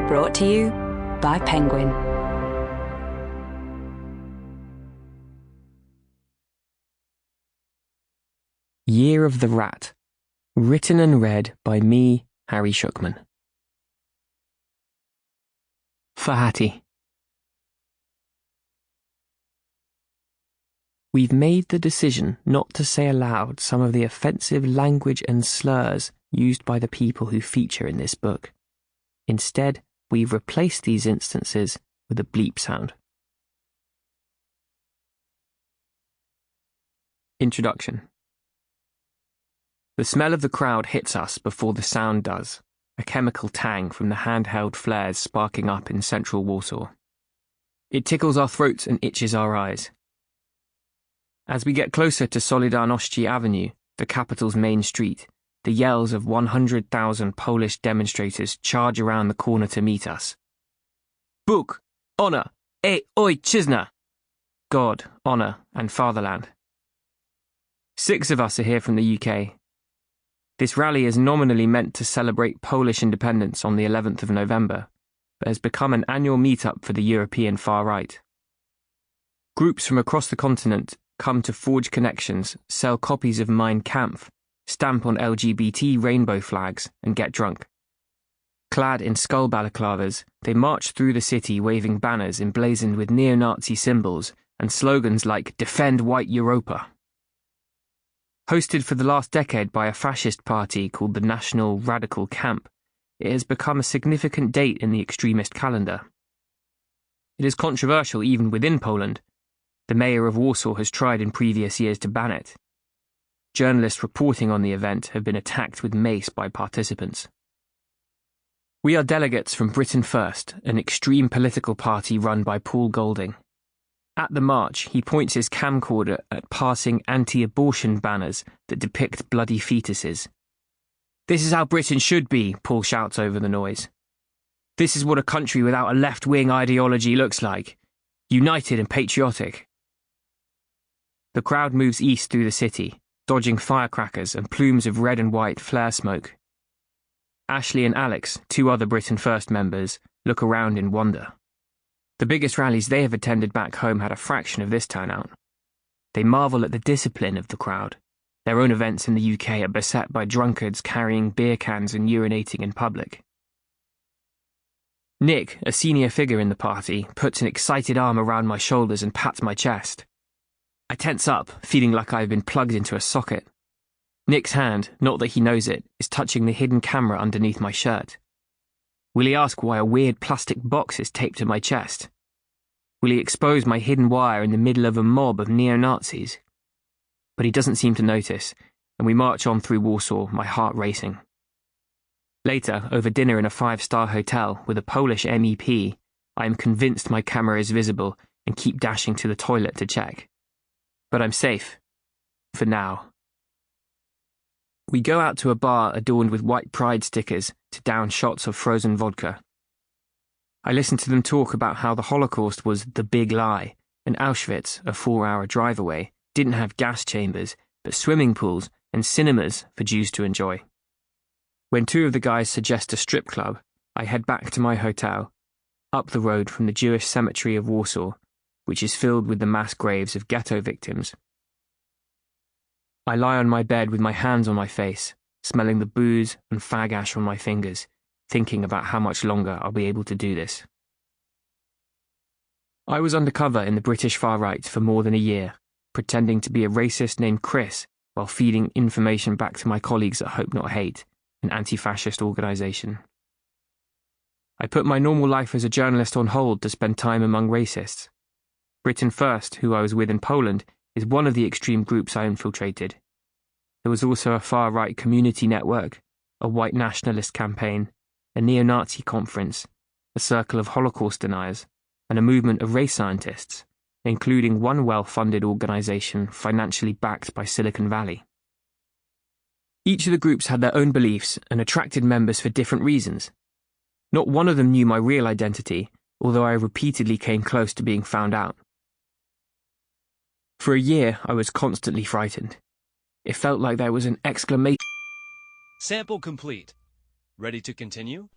Brought to you by Penguin. Year of the Rat. Written and read by me, Harry Shukman. For Hattie. We've made the decision not to say aloud some of the offensive language and slurs used by the people who feature in this book. Instead, we've replaced these instances with a bleep sound. Introduction. The smell of the crowd hits us before the sound does, a chemical tang from the handheld flares sparking up in central Warsaw. It tickles our throats and itches our eyes. As we get closer to Solidarności Avenue, the capital's main street, the yells of 100,000 Polish demonstrators charge around the corner to meet us. Bóg, honor, ojczyzna! God, honor, and fatherland. 6 of us are here from the UK. This rally is nominally meant to celebrate Polish independence on the 11th of November, but has become an annual meetup for the European far right. Groups from across the continent come to forge connections, sell copies of Mein Kampf, stamp on LGBT rainbow flags, and get drunk. Clad in skull balaclavas, they march through the city waving banners emblazoned with neo-Nazi symbols and slogans like "Defend White Europa." Hosted for the last decade by a fascist party called the National Radical Camp, it has become a significant date in the extremist calendar. It is controversial even within Poland. The mayor of Warsaw has tried in previous years to ban it. Journalists reporting on the event have been attacked with mace by participants. We are delegates from Britain First, an extreme political party run by Paul Golding. At the march, he points his camcorder at passing anti-abortion banners that depict bloody fetuses. "This is how Britain should be," Paul shouts over the noise. "This is what a country without a left-wing ideology looks like. United and patriotic." The crowd moves east through the city, dodging firecrackers and plumes of red and white flare smoke. Ashley and Alex, 2 other Britain First members, look around in wonder. The biggest rallies they have attended back home had a fraction of this turnout. They marvel at the discipline of the crowd. Their own events in the UK are beset by drunkards carrying beer cans and urinating in public. Nick, a senior figure in the party, puts an excited arm around my shoulders and pats my chest. I tense up, feeling like I have been plugged into a socket. Nick's hand, not that he knows it, is touching the hidden camera underneath my shirt. Will he ask why a weird plastic box is taped to my chest? Will he expose my hidden wire in the middle of a mob of neo-Nazis? But he doesn't seem to notice, and we march on through Warsaw, my heart racing. Later, over dinner in a 5-star hotel with a Polish MEP, I am convinced my camera is visible and keep dashing to the toilet to check. But I'm safe. For now. We go out to a bar adorned with white pride stickers to down shots of frozen vodka. I listen to them talk about how the Holocaust was the big lie, and Auschwitz, a 4-hour drive away, didn't have gas chambers, but swimming pools and cinemas for Jews to enjoy. When 2 of the guys suggest a strip club, I head back to my hotel, up the road from the Jewish cemetery of Warsaw, which is filled with the mass graves of ghetto victims. I lie on my bed with my hands on my face, smelling the booze and fag ash on my fingers, thinking about how much longer I'll be able to do this. I was undercover in the British far right for more than a year, pretending to be a racist named Chris while feeding information back to my colleagues at Hope Not Hate, an anti-fascist organisation. I put my normal life as a journalist on hold to spend time among racists. Britain First, who I was with in Poland, is one of the extreme groups I infiltrated. There was also a far-right community network, a white nationalist campaign, a neo-Nazi conference, a circle of Holocaust deniers, and a movement of race scientists, including one well-funded organisation financially backed by Silicon Valley. Each of the groups had their own beliefs and attracted members for different reasons. Not one of them knew my real identity, although I repeatedly came close to being found out. For a year, I was constantly frightened. It felt like there was an exclamation. Sample complete. Ready to continue?